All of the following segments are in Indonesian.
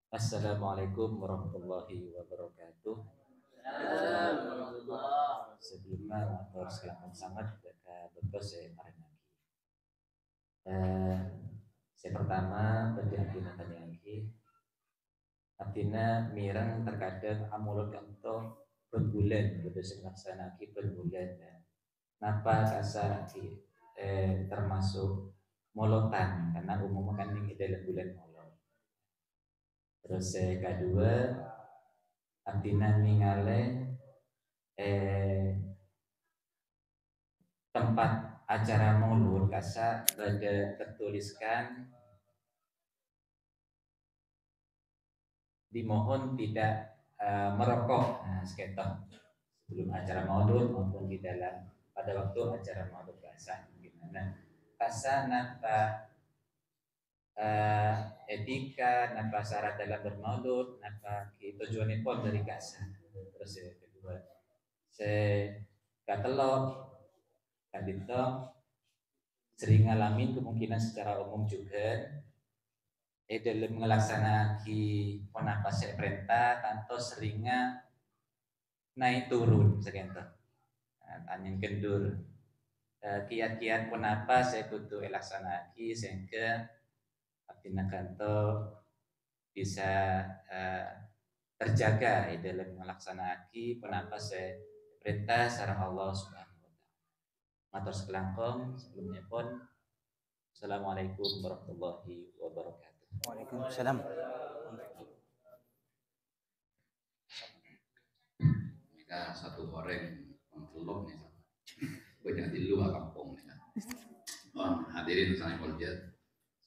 Assalamualaikum warahmatullahi wabarakatuh. Sebelumnya matur selamat sangat kepada Bapak saya Marinaki. Eh, saya pertama bagi Abdina tanya lagi. Abdina mirang terkadang amulot kanto berbulan, betul selaksana lagi berbulan. Napa kasar lagi termasuk molotan karena umumnya kan ini dalam bulan molot. Terus kedua Abdina ningale eh, tempat acara maulud kasa ada tertuliskan dimohon tidak merokok sekitar sebelum acara maulud maupun di dalam pada waktu acara maulud kasa gimana kasa napa etika napa syarat dalam bermaulud napa tujuan pun dari kasa terus yang kedua saya katelok kadito sering ngalamin kemungkinan secara umum juga dalam melaksanakan penapa saya perintah tanto seringnya naik turun sekian tanya kendur kiat-kiat penapa saya kudu laksanakan sehingga artinya kanto bisa terjaga dalam melaksanakan penapa saya perintah sarang Allah Subhanahu wa taala. Matur sekelangkong sebelumnya pun Assalamualaikum warahmatullahi wabarakatuh. Waalaikumsalam. Kita satu goreng telur nih sama. Banyak di luar kampung nih. Oh, hadirin saya mulia.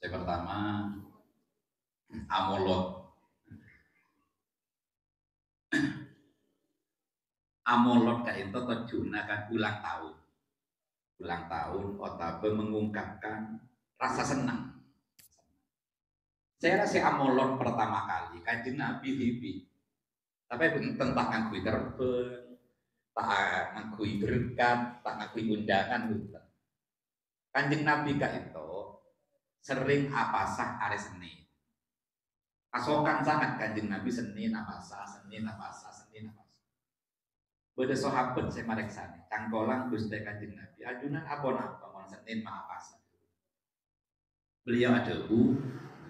Saya pertama amolot. Amolot kayak itu tujuannya kan ulang tahun. Ulang tahun otabe mengungkapkan rasa senang. Saya rasa amolot pertama kali kanjeng Nabi hibi. Tapi tentang ngakui terbang, tak ngakui berkat, tak ngakui undangan gitu. Kanjeng Nabi itu sering apasah hari Senin. Asokan sangat kanjeng Nabi Senin apasah, Senin apasah, Senin apasah. Beda sahabat saya mareksani, cangkolang Gusti kanjeng Nabi. Ajunan apa Senin mah apasah. Beliau adahu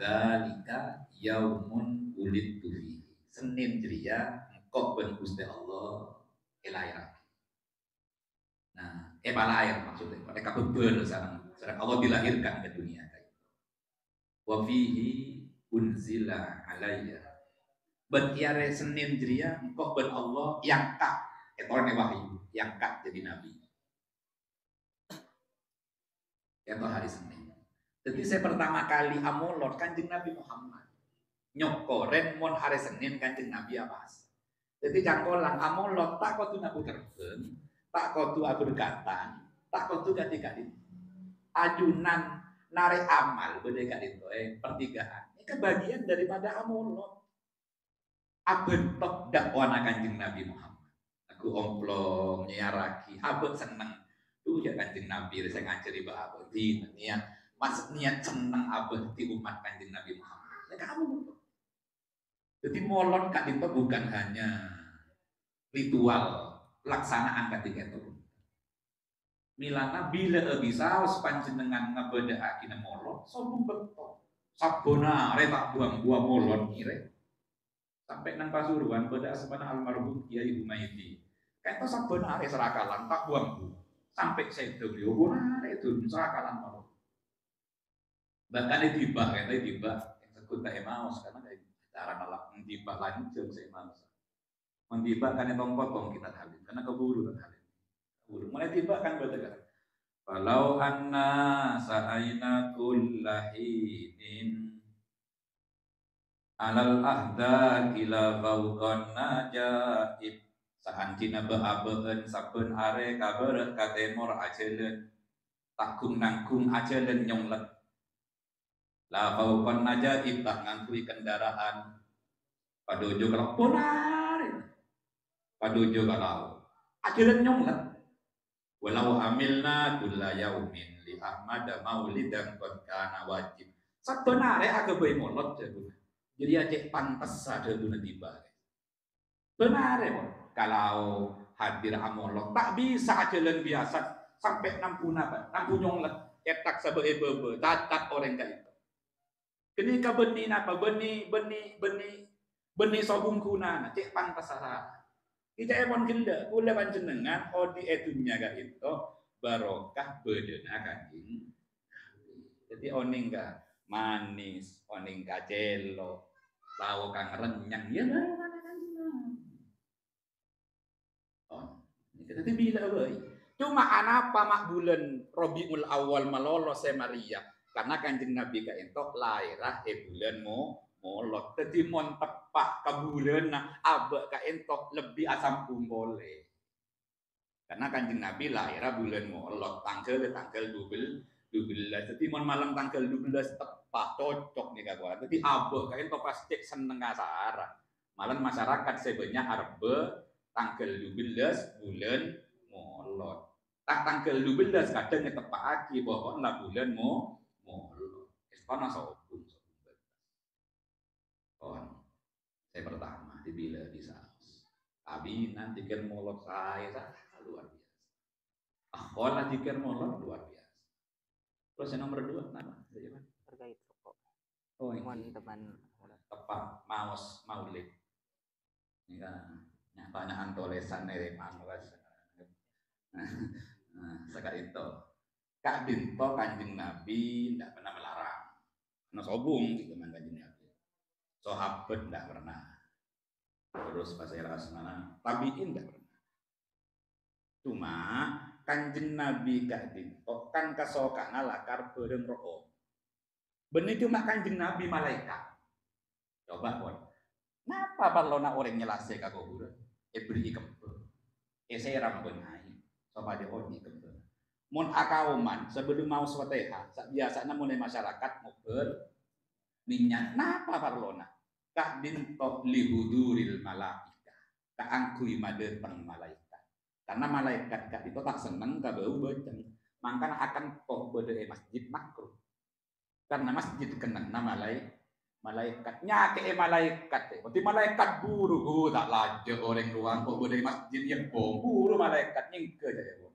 zalika yaumun ulid tuhi. Senin ceria kok ben Gusti Allah elairah. Nah, bala air maksudnya. Mereka beber sarang Allah dilahirkan ke dunia. Wa fihi unzila alayya. Bertiare Senin ceria kok ben Allah yang kak. Orang wahyu yang kak jadi nabi. Itu hari Senin. Jadi saya pertama kali amolot kanjeng Nabi Muhammad. Nyokoren mon hari Senin kanjeng Nabi apa? Jadi cangkolang amolot tak kau tu nabu terbang, tak kau tu berkatan, tak kau tu ganti-ganti. Ajunan narik amal berdeka itu pertigaan. Ini kebagian daripada amolot. Abentok dakwaan kanjeng Nabi Muhammad. Aku omplong nyaraki, abet seneng. Tuh ya kanjeng Nabi saya ngajari bahwa niat maksud niat seneng abet di umat kanjeng Nabi Muhammad. Ya kamu jadi molon kak itu bukan hanya ritual pelaksanaan ketika itu. Milana bila bisa panjenengan ngabeda akina molon, sombong betul. Sabona tak buang-buang molon kire. Sampai nang Pasuruan pada asmana almarhum Kiai Humaydi. Kayak sabona serakalan tak buang-buang. Sampai saya beliau itu serakalan molon. Bahkan itu tiba yang sekut tak emaus karena kayak cara nolak tiba lanjut saya emaus. Mentiba kan yang potong kita halin karena keburu kan halin. Keburu mulai tiba kan berdekat. Walau anna sa'aina kullahinin alal ahda kila fauqan najaib saantina beabeun saben are kabeureuh ka temor ajeleun takung nangkung ajeleun nyonglet la fauqan najaib tak ngangkui kendaraan padojo kalau bonar padojo kalau ajeleun nyonglet walau amilna kulla yaumin li ahmad maulidan qad kana wajib sabenare aga bae molot jago Jadi cek pantas ada guna tiba. Benar ya, kalau hadir amolok tak bisa jalan biasa sampai nampun apa, nampun lah cetak sebebe catat orang kayak itu. Ketika benih apa benih sobung kuna, cek pantas sah. Kita emang genda, boleh panjenengan odi etunya kayak itu barokah bedena kanjing. Jadi oning ka manis, oning ka celo, tahu kang renyang, ya baru mana kanjeng. Oh, kita bila boy. Cuma anapa mak bulan Rabiul Awal malolo se Maria karena kanjeng Nabi ka entok lairah bulan molot. Jadi mon tepak ke bulan nah abe ka entok lebih asam boleh. Karena kanjeng Nabi lairah bulan molot tanggal 12. Jadi mon malam tanggal 12 tepat cocok nih kawan. Jadi abe ka entok pasti seneng asara. Malah masyarakat sebanyak arbe tanggal 12 bulan molot. Tak tanggal 12 kadang ngetepaki bahwa lah bulan molot. Kono sobung. Saya pertama dibila bisa. Tapi nanti kan molot saya luar biasa. Akhwala dikir molot luar biasa. Terus yang nomor 2 nama? Terkait rokok. Oh, teman tepat maulid. Ini kan banyak tulisan dari manusia. Sekarang itu Kak Dinto kanjeng Nabi tidak pernah melarang. Nah sobung gitu kan kanjeng Nabi. Sahabat tidak pernah. Terus pas era mana tabiin tidak pernah. Cuma kanjeng Nabi Kak Dinto kan kesokan lakar bareng rokok. Benih cuma kanjeng Nabi malaikat. Coba pun. Kenapa kalau nak orang nyelase kagohura? Beri kemper. Saya rambut naik. Coba dia orang kemper. Mun akauman sebelum mau swateha, biasanya mulai masyarakat ngobrol minyak. Napa parlona? Kak dintok lihuduril malaika. Kak angkui madeteng malaikat. Karena malaikat kak itu tak seneng kabau baceng. Makanya akan toh bede masjid makruh. Karena masjid kenang nama malaikatnya ke malaikat. Berarti malaikat buru tak laju orang luang kok bede masjid yang buru malaikat nyengke jadi.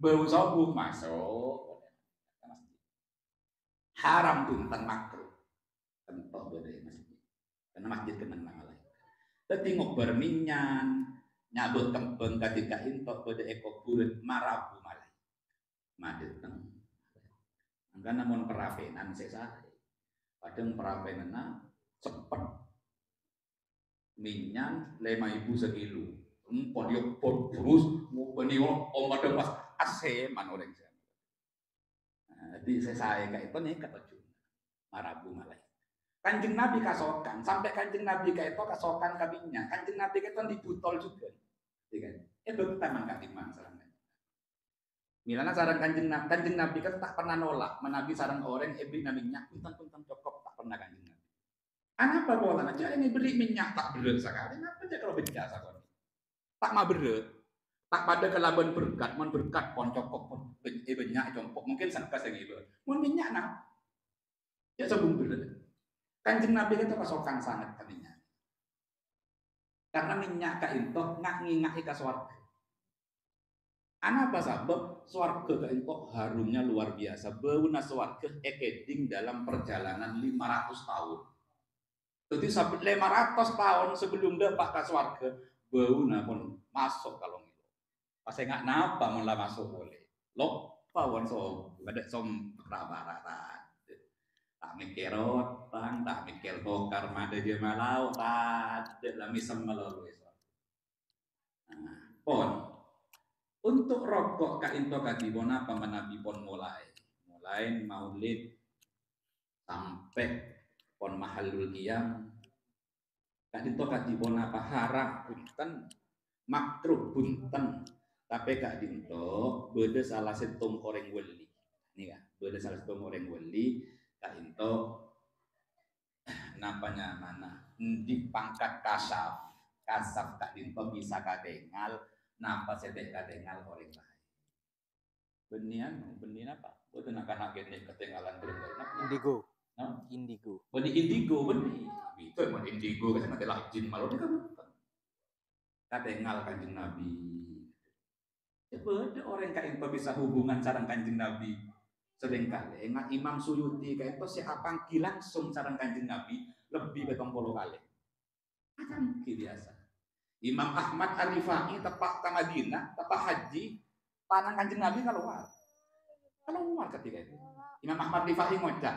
Bau sobung masuk haram tuntan makruh tentu beda masjid karena masjid kenang malaikat. Tapi ngobar minyan nyabut kempeng ketika intok beda ekor bulat marabu malaikat madeteng. Angka namun perapenan sesai padang perapenan cepet minyan 5.000 sekilo. Empot yo pot terus mau beniwo omat pas aseman orang saya. Jadi saya kayak itu nih kata Jun marabu malaikat. Kanjeng Nabi kasokan sampai kanjeng Nabi kayak itu kasokan kabinya. Kanjeng Nabi kayak itu dibutol juga, kan? Itu memang kalimah sarang kanjeng. Milana sarang kanjeng Nabi kan tak pernah nolak menabi sarang orang beri minyak punten cukup tak pernah kanjeng Nabi. Anapa bola aja ini beri minyak tak berat sekali. Kenapa dia kalau biasa kan? Tak mah berat. Tak pada kelaban berkat, mon berkat pon cokok pon banyak compok mungkin sangka sing ibu. Mon minyak nah. Ya sebung berat. Kanjeng Nabi itu kasokan sangat kaminya. Karena minyak ka entok ngak-ngingaki ka swarga. Apa sebab swarga ka entok harumnya luar biasa. Bauna swarga ekeding dalam perjalanan 500 tahun. Jadi sampai 500 tahun sebelum dapat ka swarga, bauna pun masuk kalau pas nggak napa malah masuk boleh. Lop pawon so ada som rata-rata. Tak mikir otang, tak mikir bokar mada dia malau, tak dalam misam melalui. Pon untuk rokok ka into kadibon apa menabi pon mulai maulid sampai pon mahalul qiyam ka into kadibon apa haram punten makruh punten tapi kak dinto beda salah setung orang wali nih kan beda salah setung orang wali kak dinto napanya mana di pangkat kasaf kak dinto bisa kadengal napa sedek kadengal orang lain benian apa betul nak anak gede ketinggalan berita indigo no? indigo beni indigo beni Nabi. Itu yang indigo kan adalah jin malu dia kan. Katengal Kanjeng Nabi. Coba ada orang kayak itu bisa hubungan sarang Kanjeng Nabi. Seringkali enggak Imam Suyuti kayak itu siapa langsung sarang Kanjeng Nabi lebih betong puluh kali. Akan biasa. Imam Ahmad Ar-Rifai tepak ke Madinah, tepak haji, tanang Kanjeng Nabi keluar ketika itu. Imam Ahmad Rifai ngocak,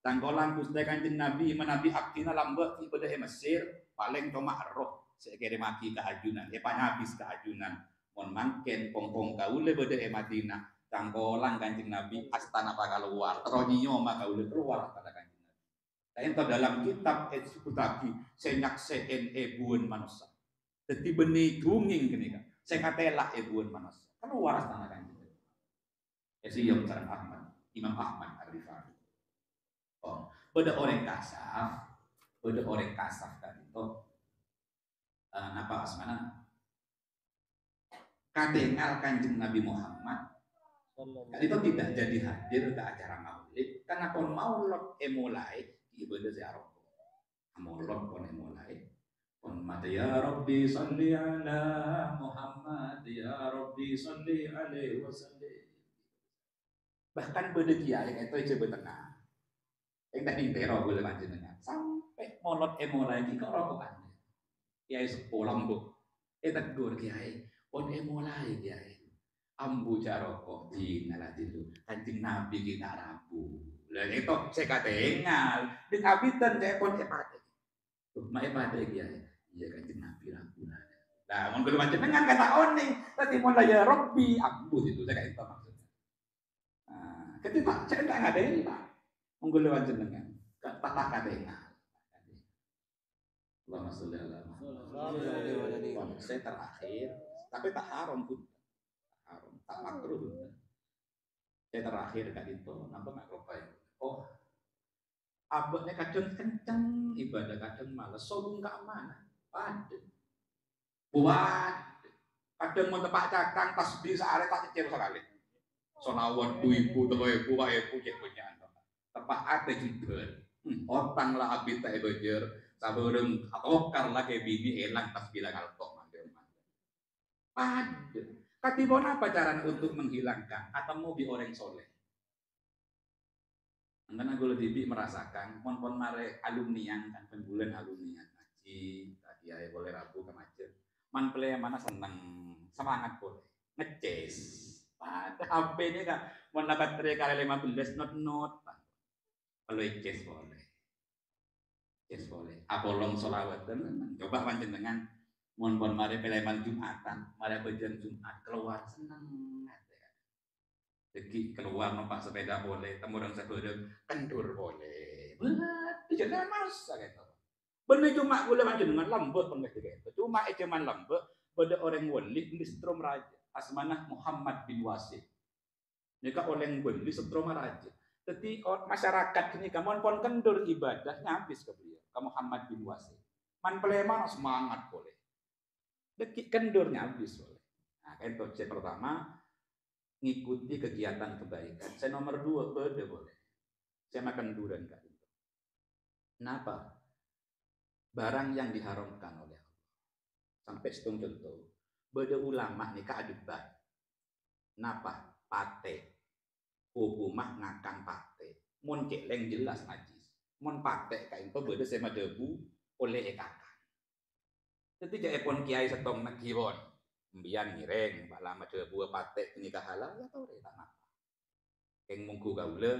tanggolan Gusti Kanjeng Nabi menabi aktina lambe ibadah Mesir paling cuma roh saya kirim maki ke ajunan, habis ke ajunan. Mon mangken pongpong kaule bede Madinah, tanggolan Kanjeng Nabi astana apa keluar, teronyo maka kaule keluar pada Kanjeng Nabi. Ento dalam kitab Etsukutaki senyak sen buun manusia. Jadi benih dunging gini kan, saya katelah buun manusia keluar astana Kanjeng Nabi. Esiyom sareng Ahmad, Imam Ahmad Ar-Rifai. Oh, beda orang kasaf kan itu napa asmana kadengal Kanjeng Nabi Muhammad kan itu tidak jadi hadir ke acara maulid karena kon maulid mulai ibadah ziarah maulid kon mulai kon mata ya Rabbi sholli ala Muhammad ya Rabbi sholli alaihi wasallam bahkan beda kiai itu coba tengah yang tadi tero boleh panjenengan sampai maulid mulai iki kok rokokan kiai sepulang bu tegur kiai pon mulai kiai ambu jaroko di naladilu Kanjeng Nabi kita rabu lah itu saya kata engal di abitan saya pon epate mak epate kiai iya Kanjeng Nabi rabu lah mun kudu panjenengan kata oning tadi mun ya Rabbi ambu itu saya kata maksudnya ketika saya enggak ada ini Pak mun kudu panjenengan kata engal Allahumma sholli ala Muhammad. Saya terakhir, tapi tak haram pun, tak makruh pun. Saya terakhir kan itu, nampak nggak kepain? Oh, abadnya kadang kencang ibadah kadang malas, solung nggak mana, paden, buat, kadang mau tempat cakang tasbih sehari tak kecil sekali. Solawat 2000, 3000, 4000 cek punya, tempat ada juga. Otang lah abis tak bejer. Saburung okar lagi bini elang tas bilang altok pad katibon apa cara untuk menghilangkan atau mau bi orang soleh karena gue lebih merasakan pon mare alumnian kan penbulan alumnian ngaji tadi ya boleh rabu ke masjid man play mana seneng semangat boleh ngeces pada HP ini kan mau dapat 3 kali 15 not kalau ngeces boleh yes boleh. Apolong solawat dan coba panjenengan mon mari peleman Jumatan, mari bejan Jumat keluar seneng Deki keluar numpak sepeda boleh, temurang sebelum kendur boleh. Berat, jangan masa gitu. Bener cuma boleh panjenengan lembut pun gitu. Cuma cuman lembut, pada orang wali di setrum raja. Asmanah Muhammad bin Wasid. Nika orang wali setrum raja. Jadi masyarakat ini kamu pun kendur ibadahnya habis ke beliau. Ke Muhammad bin Wasid. Man peleman semangat boleh. Deki kendurnya habis boleh. Nah, itu saya pertama ngikuti kegiatan kebaikan. Saya nomor 2 boleh. Saya makan durian kak itu. Kenapa? Barang yang diharamkan oleh Allah. Sampai setung contoh. Beda ulama nih kak debat. Kenapa? Pate. Hukumah ngakang pate. Mun celeng jelas najis. Mun pate kain to beda sama debu oleh kakak. Ketika epon kiai setong nak kiron, mbian ngireng, bala ma debu pate nikah halal ya tau tak napa. Keng mungku gaule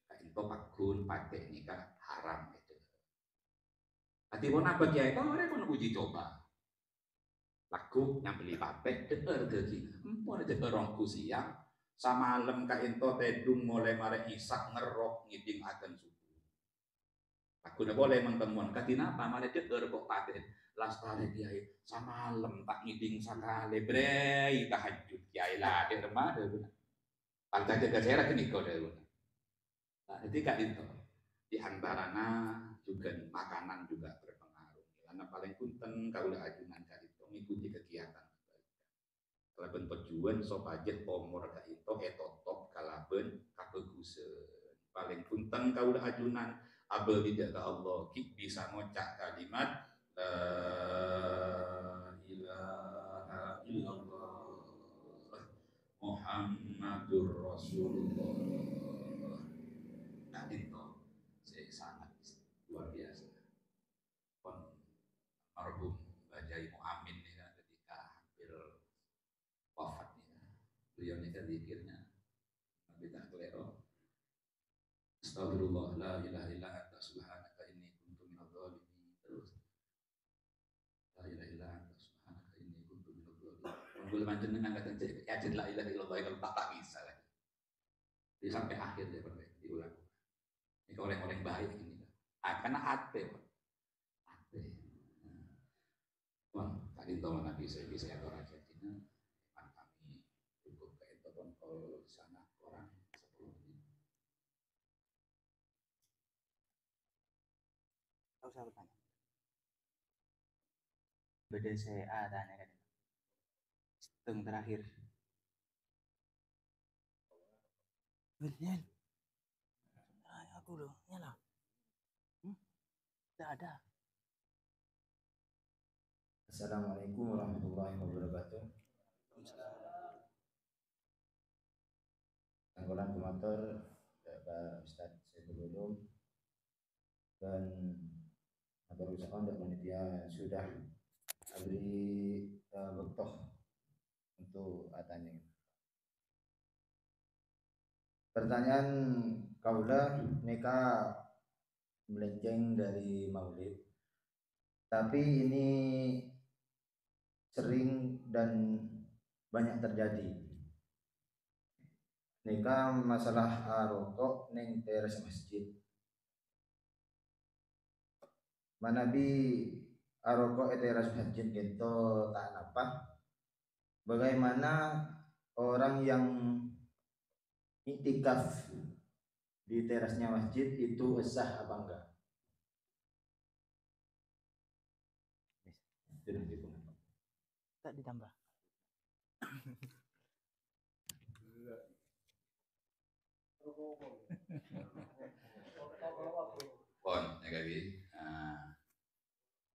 kain to pakun pate nikah haram itu. Ati pon apa kiai tau ore pon uji coba. Laku yang beli pate deer gegi. Empon deer rongku siang. Samalem ka ento tedung mulai mare isak ngerok ngiding akan subuh. Aku udah boleh mentemuan katina apa mare deer kok paten lastare kiai samalem tak ngiding sakale brei tahajud kiai lah de remah de. Pantai jaga sera kini kau de. Nah, ketika itu di antarana juga makanan juga berpengaruh. Karena paling punten kaulah ajunan ka itu mengikuti kegiatan. Kalaben tujuan sopajet pomor ka itu etotop kalaben kakeguseun paling punten kaulah ajunan Apabila Allah bisa ngocak kalimat la ilaha illallah Muhammadur Rasulullah. Nah itu saya sangat luar biasa. Kon marhum Bajai Muamin ini kan ketika hampir wafat ini, beliau ini kan zikirnya Nabi tak kelero. Astagfirullah la ilaha illa anta subhanaka inni kuntu minadh dhalimin. Terus la ilaha illa anta subhanaka inni kuntu minadh dhalimin. Monggo panjenengan kata ajeng la ilaha illallah kalau tak bisa lagi. Di sampai akhir dia diulang. Ini orang-orang baik ini. Karena hati, hati. Wah, tadi tahu Nabi saya bisa orang Argentina, kami cukup ke itu kalau di sana orang 10 menit. Tahu saya bertanya. Beda saya tanya kan. Setengah terakhir. Bener. Tanya aku loh, nyala. Tidak ada. Assalamualaikum warahmatullahi wabarakatuh. Tanggulan komator Pak Ustadz Saiful Ulum dan atur usahawan dan panitia sudah beri waktu untuk tanya. Pertanyaan kaula neka melenceng dari maulid, tapi ini sering dan banyak terjadi. Nika masalah rokok neng teras masjid. Manabi rokok teras masjid gitu tak apa. Bagaimana orang yang iktikaf di terasnya masjid itu sah apa enggak? Tak ditambah. Pon, ya kaki.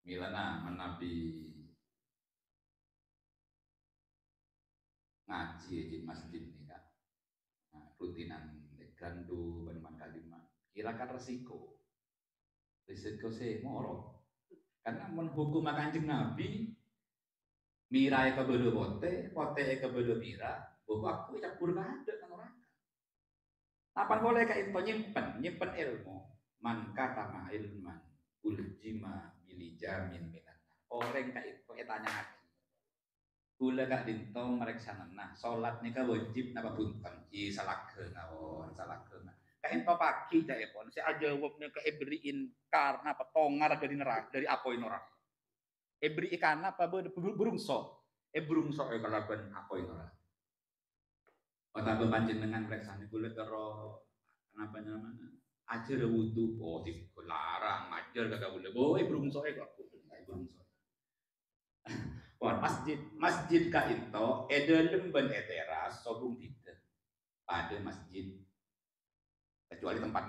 Milana menabi ngaji di masjid nih kak. Rutinan gandu beneman kalimat. Kirakan resiko sih moro. Karena menhukum Kanjeng Nabi mirai kebelu pote kebelu mira, bahwa aku campur kada kan orang. Apa boleh kayak itu nyimpen ilmu. Man kata ma ilman uljima bilijamin minan. Orang kayak itu tanya lagi. Kula kak dinto mereksa nah salat nika wajib napa punten i salake ngawon salake. Kayak itu pagi cak pon si aja wobnya ke beriin karena petongar dari neraka dari apoin neraka. Beri ikan apa burungso. Burungso kalaban apoin neraka. Kota panjenengan reksane kula karo kenapa namanya? Ajar wudu, oh dilarang ajar kagak boleh. Boy burungso aku burungso. Wah masjid ka into edelem ben eteras sobung tidak pada masjid kecuali tempat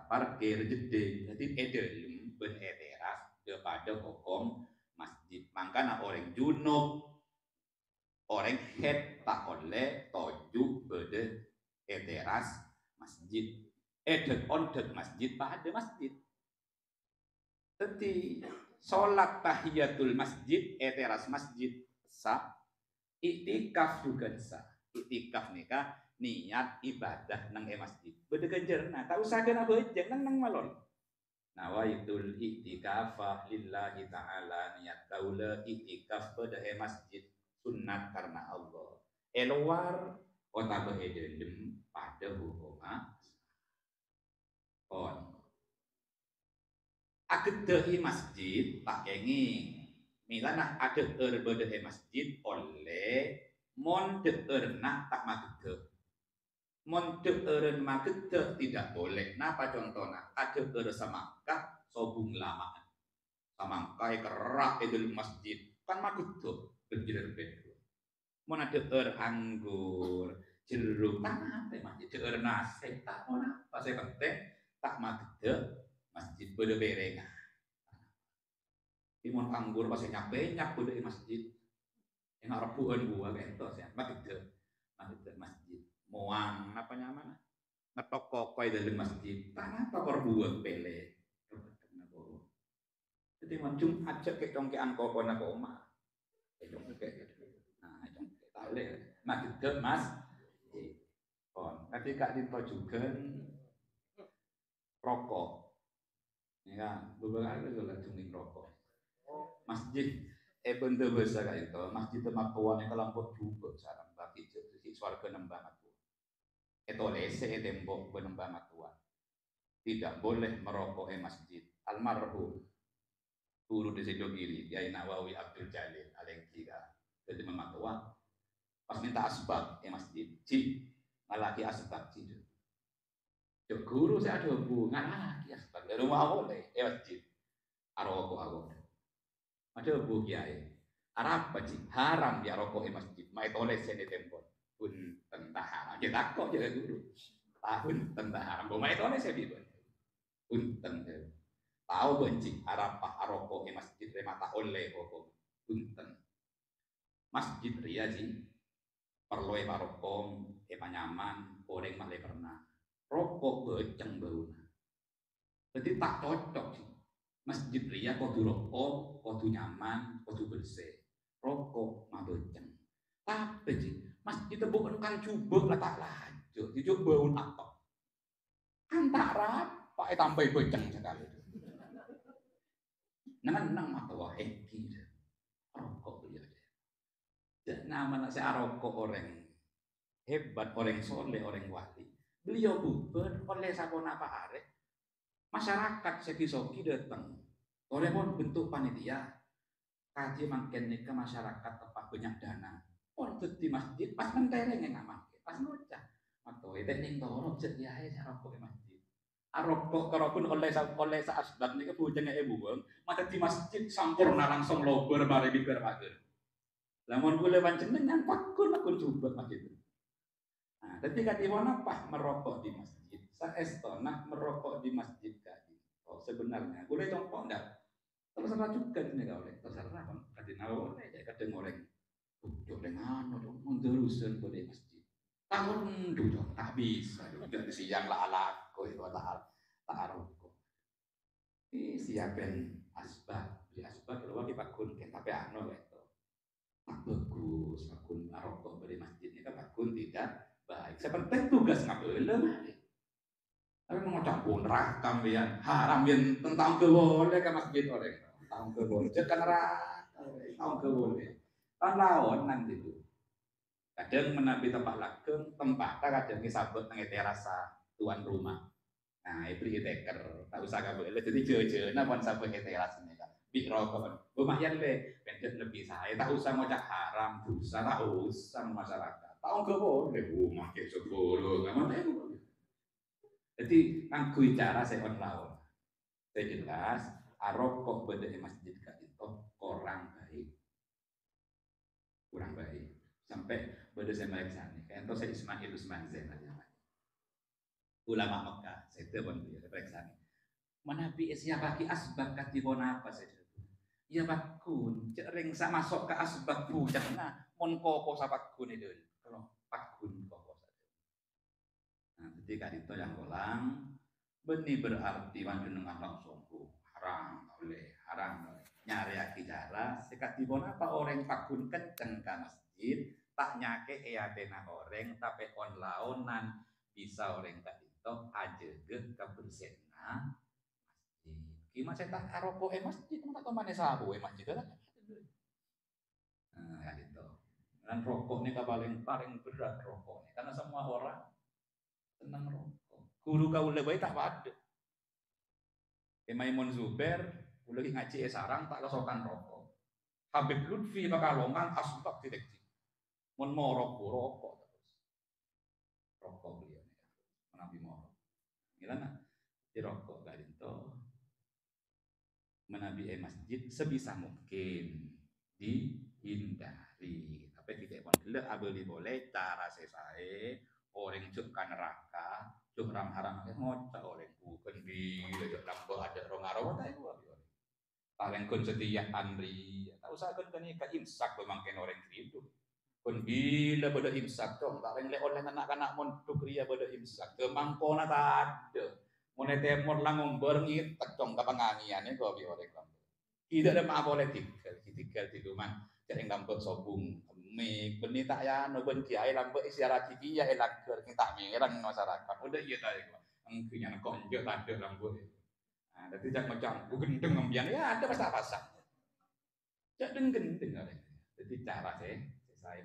parkir jeding jadi edelem ben eteras kepada hukum masjid mangkana orang junub orang head tak oleh toju bede eteras masjid ondet masjid pada masjid jadi sholat tahiyatul masjid teras masjid sah, iktikaf juga sah. Iktikaf nikah niat ibadah nang masjid. Beda ganjarna, tak usah kena bejeng nang malon. Nawaitul iktikaf lillahi ta'ala niat kaula iktikaf pada masjid sunat karena Allah. Eluar kota beedem pada hukum on. Agedahi masjid tak kengi milana ada berbeda masjid oleh mon nak tak magedeh mon magedeh tidak boleh napa contohnya ada semakah sobung lama samangkai kerak itu masjid kan magedeh berjeler bedo mon ada anggur jeruk tak apa masjid nasi tak apa saya penting tak magede masjid bede bereng. Imon anggur pas nyak bede masjid. Yang rebuhan gua kentos ya, magede masjid. Moang apa namanya? Ngetok kokoi dari masjid. Tanah tokor buah pele. Jadi macam aja ke congkean kokon apa oma. Congke. Nah, congke tale. Magede mas. Kon, ketika ditojukan rokok. Ya, beberapa kali juga cunging rokok. Masjid benda besar kayak itu. Masjid tempat tuan yang kelampau juga sarang bagi sisi suarga nembah matuan. Itu lese tembok penembah matuan. Tidak boleh merokok masjid. Almarhum guru di Sido Kiri, Kiai Nawawi Abdul Jalil Alengkira. Jadi mematua pas minta asbab masjid. Ci, ngalaki asbab ci. Guru saya ada hubungan lagi asbab. Dari rumah boleh masjid. Aroko aku. Ada bu kiai. Arab baci haram ya rokok masjid. Mai toleh sini tembok. Pun tentang haram. Kita kok jadi guru. Tahun tentang haram. Bu mai toleh saya bilang. Pun tentang tahu benci Arab pak rokok masjid remata oleh rokok. Punten. Masjid ria sih. Perlu rokok, nyaman, goreng malah pernah. Rokok beceng bau. Jadi tak cocok sih. Masjid ria kudu rokok, kudu nyaman, kudu bersih. Rokok mah beceng. Tapi sih, masjid itu bukan kan coba lah tak lanjut. Dicoba bau apa? Kan tak rapat, tambah beceng sekali. Nang mata wah eki. Rokok dia. Dan nama saya rokok orang hebat, orang soleh, orang wali. Beliau bubar oleh sabona apa arek. Masyarakat segi-sogi datang. Oleh pun bentuk panitia. Kaji makin ke masyarakat tepat banyak dana. Pun di masjid pas mentereng yang makin. Pas ngocah. Atau itu yang dorong sedia ya rokok masjid. Rokok kerokun oleh saasbat ini kebujangnya ibu bang. Maka di masjid sampurna langsung lober bare biber pager. Lamun boleh panjenengan pakun coba masjid. Nah, ketika di mana pak merokok di masjid. Saestonah merokok di masjid tadi. Oh, sebenarnya boleh contoh enggak? Terserah juga ini kau oleh terserah kan. Kadang boleh ya kadang orang ujuk dengan menterusan boleh masjid. Tahun dulu tak bisa. Udah siang lah alaku itu tak rokok. Ini siapin asbak, beli asbak kalau di pakun kan tapi anu itu. Tak bagus pakun rokok beli masjid ini kan pakun tidak baik. Seperti tugas ngapelem. Tapi mau campur rakam ya, haram yang tentang keboleh ke masjid orang, tentang keboleh, jangan rakam, tentang keboleh, tahun nanti itu. Kadang menabi tempat lakem, tempat kadang disabut nang terasa tuan rumah. Nah, itu teker, tak usah kabel, jadi jauh-jauh, namun sabut teras ini kan, bikrokon, lumayan le, pendek lebih saya, tak usah ngocak haram, dosa, tak usah masyarakat, tahu keboleh, makin sepuluh, nggak mau. Jadi nang bicara saya lawan. Saya jelas rokok beda masjid itu kurang baik. Kurang baik. Sampai beda saya baik sana. Kayak itu saya Ismail Usman Zain aja. Ulama Mekah, saya telepon dia periksa. Menabi siapa ki asbab katibon apa saya. Ya bakun, cering sama masuk ke asbab bujang nah, mon koko sa bakun itu. Kalau bakun koko saja. Nah, ketika itu yang ulang benih berarti panjenengan langsung haram oleh haram nyari akicara sekat dibon apa orang pakun kenceng ke masjid tak nyake bena orang tapi on laonan bisa orang tak itu aja ke kebersihna masjid gimana saya tak rokok masjid tak kemana sabu masjid lah nah itu dan rokok ini paling berat rokok karena semua orang senang rokok guru kau lebih tak ada Maimun Zubair, lagi ngaji sarang tak kesokan rokok. Habib Lutfi Pekalongan asbak deteksi. Mun morok rokok terus. Rokok beliau menabi morok. Gimana? Di rokok gak itu. Menabi masjid sebisa mungkin dihindari. Tapi tidak boleh abeli boleh cara sesae orang cukkan neraka Cuk ram haram ngocak oleh bukan di lejak lampu ada rong tak itu paling kun setia andri tak usah kun kan ka imsak memangkin orang itu kun gila pada imsak dong paling le oleh anak-anak montuk ria pada imsak kemangkona tak ada mun temor lang berngit tekong kapangangiane kok bi oleh kamu tidak ada maaf politik ketika itu man jadi ngambek sobung mi beni tak ya no ben kiai lambe isyarat iki ya elak kita merang masyarakat udah iya tadi gua engkenya kok njuk ada lambe nah dadi jak macam ku gendeng ngembian ya ada pasang jak gendeng ada jadi cara saya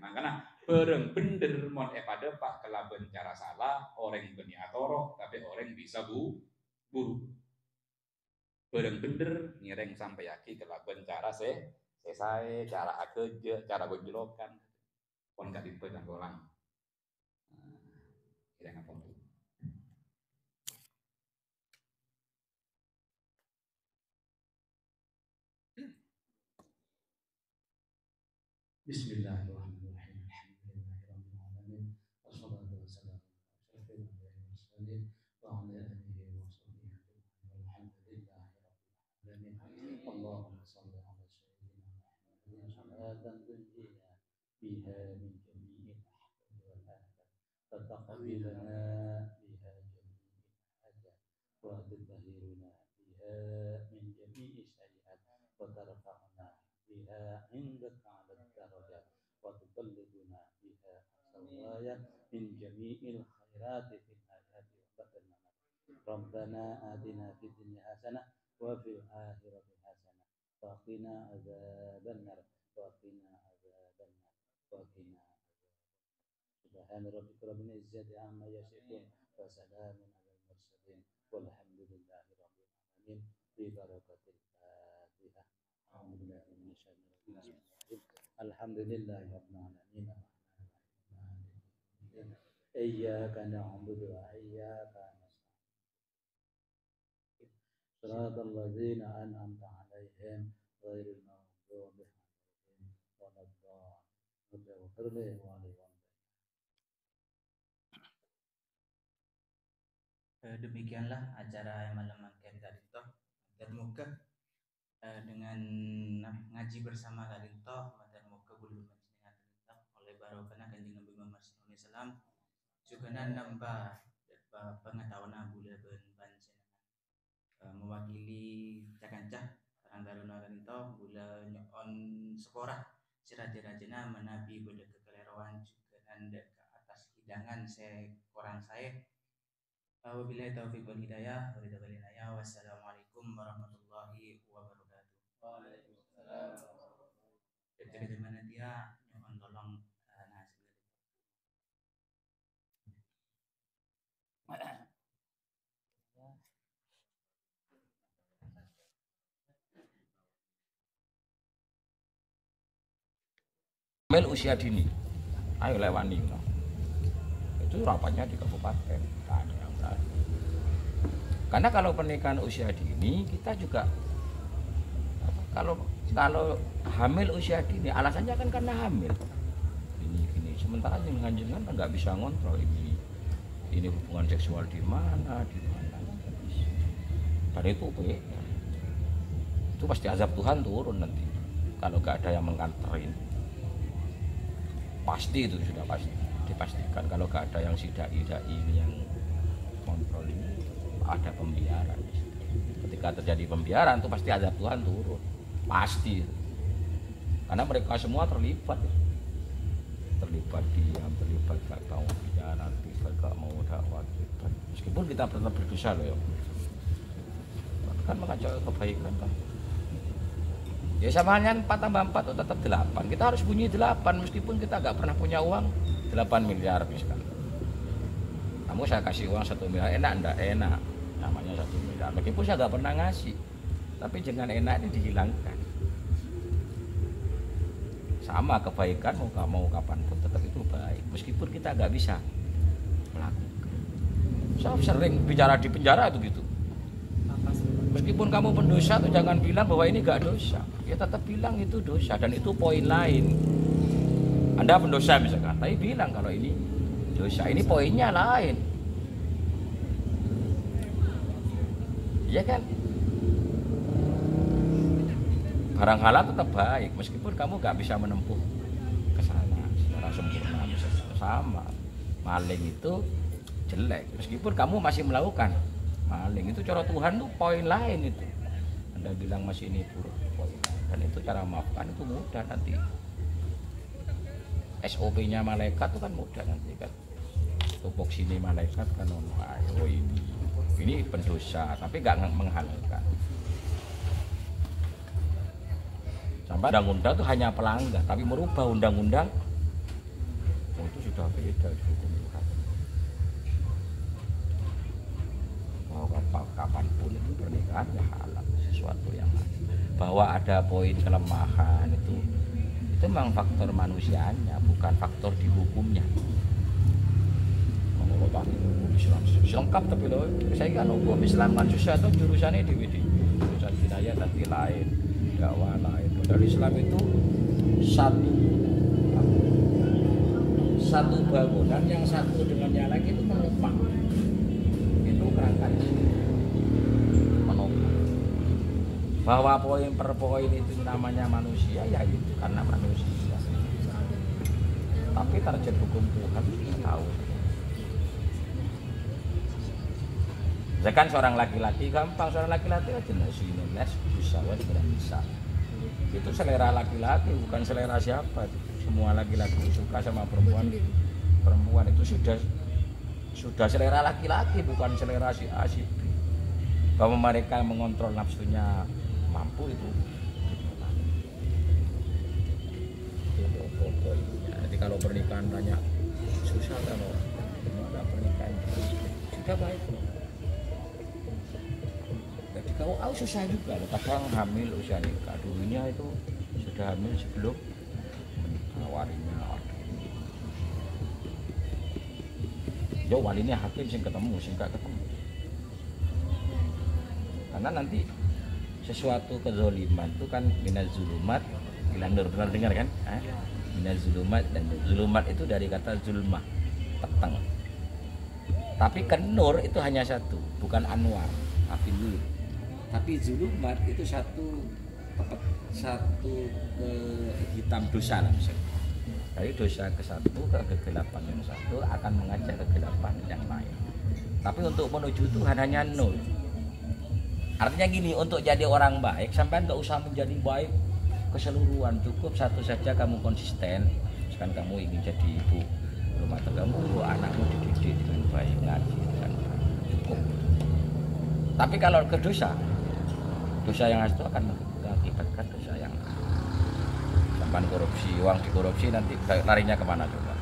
makanya bareng bener mon pada pak kelaben cara salah orang beni atorok tapi orang bisa buru bareng bener ngireng sampai yaki kelaben cara saya cara akeje cara gonjlokan pon gak dipe dan golang kira apa tuh Bismillahirrahmanirrahim. Alhamdulillahirabbil alamin. Wassalatu wassalamu ala asyrofil anbiya'i wal mursalin wa ala alihi wa sahbihi ajma'in. Walhamdulillahirabbil alamin. Allahumma shalli ala sayyidina Muhammadin salatan tunjina biha min jami'il ahwali wal afat. Fataqabbal lana biha jami'il hajat wa tudahhiruna biha min jami'i sayyi'at wa tarfa'na biha 'indaka درجات وتبلغنا بها أقصى من جميع الخيرات في الحياة وبعد الممات ربنا آتنا في الدنيا حسنة وفي الآخرة حسنة وقنا عذاب النار وقنا عذاب النار وقنا سبحان ربك رب العزة عما يصفون وسلام على المرسلين والحمد لله رب العالمين ببركة الفاتحة أعوذ بالله من الشيطان الرجيم Alhamdulillah rabbil alamin iyyaka na'budu wa iyyaka nasta'in shiratal ladzina an'amta 'alaihim ghairil maghdubi 'alaihim waladdallin. Demikianlah acara yang malam tadi toh dan muka dengan ngaji bersama kalian toh bulu menjenengan tentang oleh barokahna kanjeng Nabi Muhammad SAW juga nambah pengetahuan gula ben panjenengan mewakili cakancah karanggaruna kanto gula nyon seporah sirajana menabi bela kekeleruan juga nanda ke atas hidangan seorang saya wabillahi taufiq wal hidayah wassalamualaikum warahmatullahi wabarakatuh. Waalaikumsalam. Jadi mana dia mohon tolong nasib Hamil usia dini, ayo lewani itu rapatnya di kabupaten karena kalau pernikahan usia dini kita juga kalau hamil usia dini alasannya kan karena hamil ini sementara yang menganjurkan kan nggak bisa ngontrol ini hubungan seksual di mana dan itu pasti azab Tuhan turun nanti kalau nggak ada yang menganterin pasti itu sudah pasti dipastikan kalau nggak ada yang dai ini yang kontrol ini ada pembiaran ketika terjadi pembiaran itu pasti azab Tuhan turun pasti karena mereka semua terlibat diam, terlibat gak mau bicara, terlibat gak mau dakwah meskipun kita tetap berdosa loh ya kan mengajak kebaikan kan ya samanya 4 tambah 4 itu tetap 8 kita harus bunyi 8 meskipun kita gak pernah punya uang 8 miliar misalkan kamu saya kasih uang 1 miliar enak enggak enak namanya 1 miliar meskipun saya gak pernah ngasih tapi jangan enak ini dihilangkan sama kebaikan mau kapanpun tetap itu baik meskipun kita nggak bisa melakukan saya sering bicara di penjara itu gitu meskipun kamu pendosa tuh jangan bilang bahwa ini nggak dosa ya tetap bilang itu dosa dan itu poin lain Anda pendosa misalkan tapi bilang kalau ini dosa ini poinnya lain Iya kan? Barang halal tetap baik meskipun kamu nggak bisa menempuh ke sana secara sempurna, sama. Maling itu jelek meskipun kamu masih melakukan maling, itu cara Tuhan tuh poin lain itu. Anda bilang masih ini buruk, poin lain. Dan itu cara maafkan itu mudah nanti. SOP-nya malaikat itu kan mudah nanti kan. Tupoksi ini malaikat kan ayo ini pendosa tapi nggak menghalalkan. Sampai undang-undang itu hanya pelanggar, tapi merubah undang-undang itu sudah beda hukum Tuhan. Mau kapanpun itu pernikahan ya halal, sesuatu yang lain. Bahwa ada poin kelemahan itu memang faktor manusianya, bukan faktor di hukumnya. Kalau tadi hukum Islam lengkap tapi loh, saya kan hukum Islam kan susah atau jurusannya di jurusan jinayah nanti lain, dakwah lain. Dari Islam itu satu bangunan yang satu dengan yang lain itu menopang. Itu kerangkanya menopang. Bahwa poin per poin itu namanya manusia ya itu karena manusia. Tapi target hukum Tuhan kita tahu. Misalkan seorang laki-laki gampang, seorang laki-laki aja nasi les bisa tidak bisa. Itu selera laki-laki bukan selera siapa. Semua laki-laki suka sama perempuan itu sudah selera laki-laki bukan selera si A si B. Bahwa mereka mengontrol nafsunya mampu itu. Jadi kalau pernikahan banyak susah kalau ada pernikahan sudah baik loh. Jadi kalau susah juga loh. Kadang hamil usia nikah dulunya itu sudah hamil sebelum walinya. Yo walinya hakim sing ketemu sing gak ketemu. Karena nanti sesuatu kezaliman itu kan minaz zulumat ila nur, pernah dengar kan? Minaz zulumat dan zulumat itu dari kata zulmah, peteng. Tapi kan nur itu hanya satu, bukan anwar, tapi nur. Tapi zulumat itu satu hitam dosa lah misalnya. Dari dosa ke satu ke kegelapan yang satu akan mengajak kegelapan yang lain. Tapi untuk menuju Tuhan hanya nol. Artinya gini, untuk jadi orang baik sampai nggak usah menjadi baik keseluruhan, cukup satu saja kamu konsisten. Misalkan kamu ingin jadi ibu rumah tanggamu, anakmu dididik dengan baik, ngaji dengan baik, cukup. Tapi kalau ke dosa yang itu akan mengakibatkan dosa yang sampai korupsi, uang dikorupsi nanti larinya kemana coba?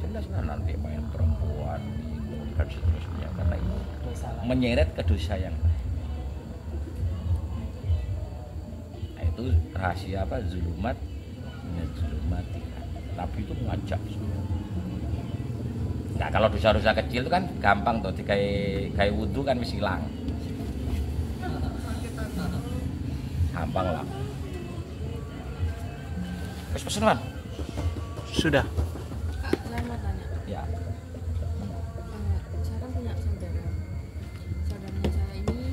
Jelas kan nanti main perempuan, minum dan seterusnya karena ini menyeret ke dosa yang lain. Nah, itu rahasia apa? Zulumat, zulumati. Nabi itu mengajak semua. Nah kalau dosa-dosa kecil itu kan gampang tuh, kayak wudhu kan mesti hilang. Gampang lah. Terus pesanan? Sudah. Kak, saya mau tanya. Ya. Saya kan punya saudara. Saudaranya saya ini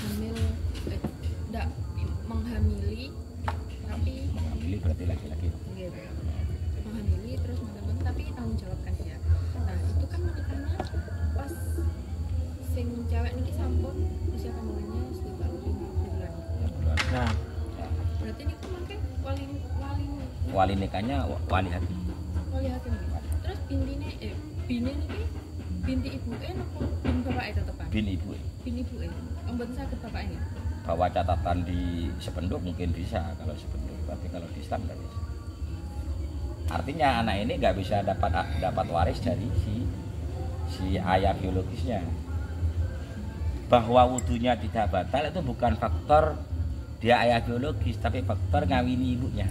hamil, enggak menghamili, tapi Mengambil berarti laki-laki. gitu. Menghamili terus mengandung tapi tanggung jawabkan dia. Nah itu kan menikahnya pas sing cewek niki sampun usia kandungannya sekitar 5 bulan. Nah, Berarti ini mungkin wali nikahnya wali hakim. wali hakim gitu. Terus bini niki binti ibuke napa bin bapake tetepan? Bin ibu. Bin ibuke. Mboten saged bapake. Bawa catatan di sependuk mungkin bisa kalau sependuk, tapi kalau di Islam nggak bisa. Artinya anak ini nggak bisa dapat waris dari si ayah biologisnya. Bahwa wudunya tidak batal itu bukan faktor dia ayah biologis, tapi faktor ngawini ibunya.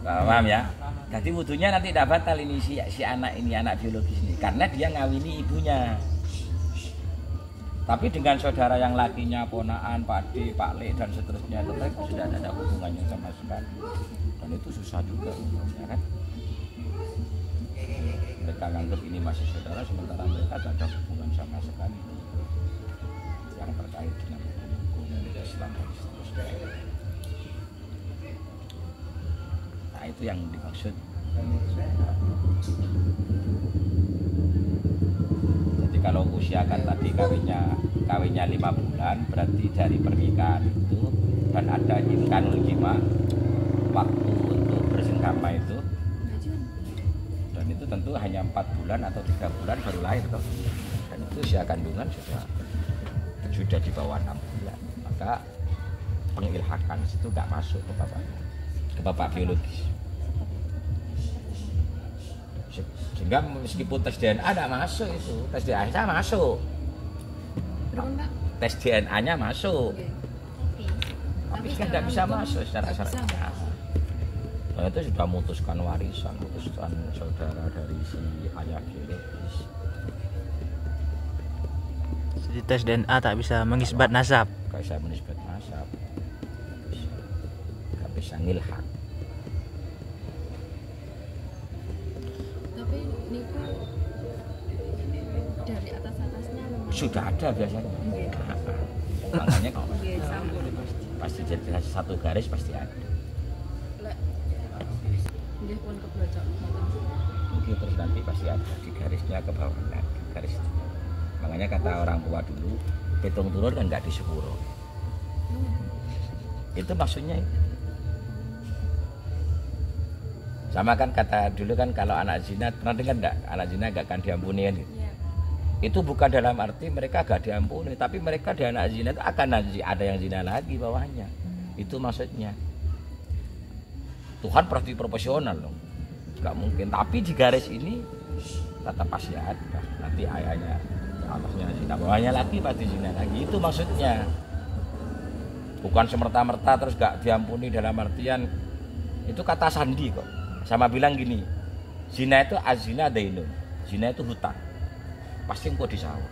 Paham ya? Jadi wudunya nanti tidak batal ini si anak ini, anak biologis ini, karena dia ngawini ibunya. Tapi dengan saudara yang lakinya, ponaan, Pak D, Pak Le dan seterusnya itu mereka sudah ada hubungannya sama sekali. Dan itu susah juga, ya kan? mereka nganggap ini masih saudara, sementara mereka tidak ada hubungan sama sekali yang terkait dengan hukum Islam dan seterusnya. Nah itu yang dimaksud. Jadi kalau usia kan tadi kawinnya 5 bulan, berarti dari pernikahan itu dan ada imkanul jima, waktu untuk bersenggama itu, dan itu tentu hanya 4 bulan atau 3 bulan baru lahir toh. Dan itu usia kandungan sudah di bawah 6 bulan, maka pengilhakan itu nggak masuk ke bapak biologis. Sehingga meskipun tes DNA tidak masuk itu, tes DNA masuk. Tes DNA-nya masuk. Tapi kan tidak bisa masuk secara syariat. Nah, itu sudah memutuskan warisan, memutuskan saudara dari si ayah biologis. Jadi tes DNA tak bisa mengisbat nasab. Gak bisa menisbat nasab. Gak bisa ngilhak. Tapi niku dari atasnya memang Sudah ada biasanya. Makanya kalau nggih sampun. pasti jadi satu garis pasti ada. Lek nggih pun keblocok. Mungkin terus nanti pasti ada di garisnya ke bawah garis. Makanya kata orang tua dulu, pitung turun kan nggak di sepuro. Itu maksudnya itu. Sama kan kata dulu kan kalau anak zina, pernah dengar enggak? Anak zina enggak akan diampuni kan? Iya. Itu bukan dalam arti mereka agak diampuni, tapi mereka di anak zina itu akan ada yang zina lagi bawahnya. Itu maksudnya. Tuhan pasti proporsional loh. Enggak mungkin, tapi di garis ini tetap pasti ada. Nanti ayahnya atasnya zina, bawahnya lagi pasti zina lagi. Itu maksudnya. Bukan semerta-merta terus enggak diampuni dalam artian itu kata sandi kok. Sama bilang gini, zina itu azina dainun, zina itu hutang, pasti engkau disawar.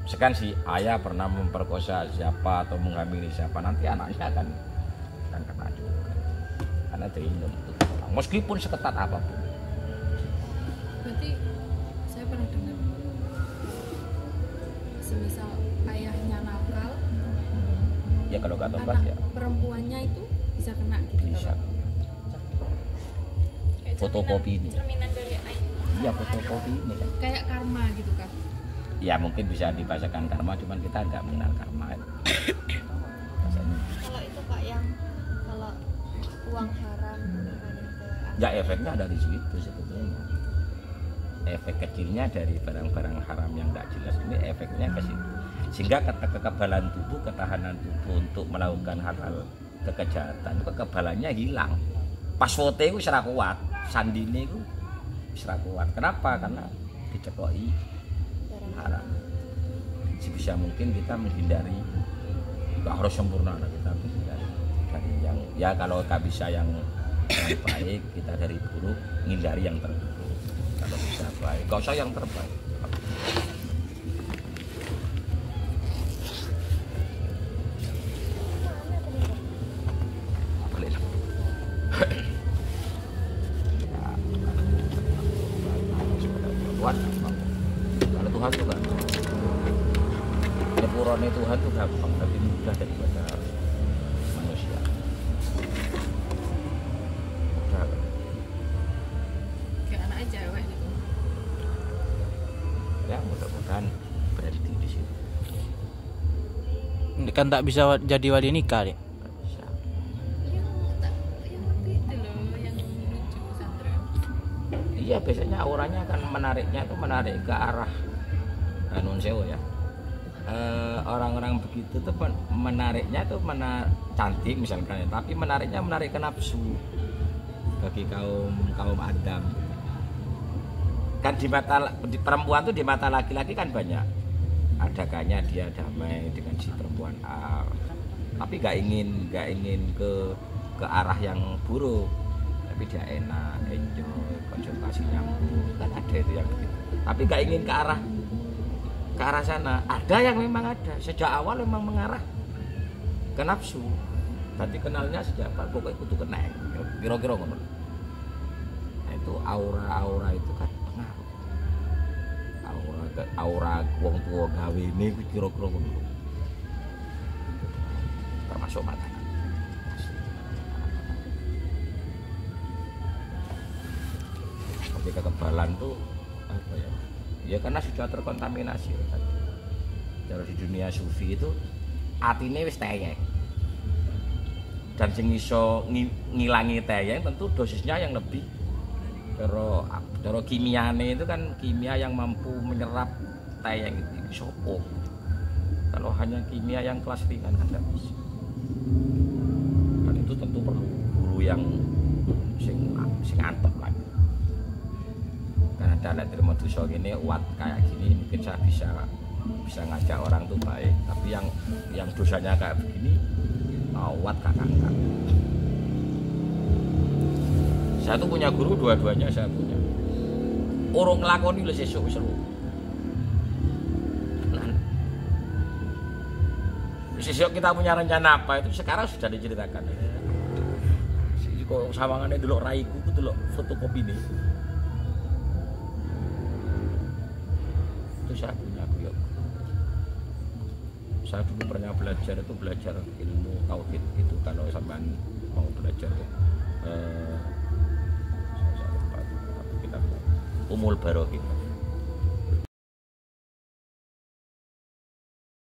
Sekarang si ayah pernah memperkosa siapa atau menghamili siapa, nanti anaknya akan kena juga, karena dainun itu hutang, meskipun seketat apapun. Berarti saya pernah dengar semisal ayahnya nakal, Ya kalau nggak tobat anak ya perempuannya itu bisa kena gitu. bisa. Kayak Fotokopi ini. cerminan dari ayah. Iya fotokopi ini kan. Kayak karma gitu kan. Ya mungkin bisa dibahasakan karma, cuman kita nggak mengenal karma. Rasanya. Kalau itu Pak yang kalau uang haram ke Ya efeknya dari situ sebetulnya. Efek kecilnya dari barang-barang haram yang tidak jelas ini efeknya ke situ. Sehingga kekebalan tubuh, ketahanan tubuh untuk melakukan hal-hal kekejahatan, kekebalannya hilang. Pas foto itu serah kuat, sandine itu serah kuat. Kenapa? Karena dicekoki haram. Sebisa mungkin kita menghindari, nggak harus sempurna, kita menghindari dari yang ya kalau nggak bisa yang baik, kita dari buruk menghindari yang terburuk. Kalau bisa baik, nggak usah yang terbaik. Kalau Tuhan tuh kan nyepurone Tuhan tuh gampang, tapi mudah daripada manusia. Mudah. Kayak anaknya cewek gitu. Ya mudah-mudahan berhenti di situ. Kan tak bisa jadi wali nikah, Dik. Bisa. Yang itu loh, yang lucu Sandra. Iya biasanya auranya kan menariknya itu menarik ke arah Nun Sewu ya. Orang-orang begitu tuh menariknya tuh cantik misalkan ya, tapi menariknya menarik ke nafsu bagi kaum Adam. Kan di perempuan tuh di mata laki-laki kan banyak. Ada kayaknya dia damai dengan si perempuan A, tapi nggak ingin ke arah yang buruk, tapi dia enak, enjoy, konsultasi nyambung, kan ada itu yang begitu. Tapi nggak ingin ke arah sana. Ada yang memang ada sejak awal memang mengarah ke nafsu. Tadi kenalnya sejak apa? Pokoknya kudu kena. Kira-kira ngomong. Nah, itu aura itu kan pengaruh. Aura wong tua gawe ini kira-kira ngono. Termasuk makanan. Tapi kekebalan tuh apa ya? Ya karena sudah terkontaminasi kan. Kalau di dunia sufi itu atine wis teyeng. Dan sing iso ngilangi teyeng tentu dosisnya yang lebih. Cara kimiane itu kan kimia yang mampu menyerap teyeng itu sopo. Kalau hanya kimia yang kelas ringan kan tidak bisa. Dan itu tentu perlu guru yang sing antep lagi. Karena dalam terima dosa gini, uat kayak gini mungkin saya bisa ngajak orang tuh baik. Tapi yang dosanya kayak begini, uat kakak. Saya tuh punya guru, dua-duanya saya punya. Orang ngelakoni wis esuk seru. Besok kita punya rencana apa itu sekarang sudah diceritakan. Kok sawangannya dulu raiku itu dulu fotokopi nih. Itu saya punya aku ya. Saya dulu pernah belajar ilmu tauhid itu kalau sampean mau belajar saya lupa tapi kita Umul Barokin.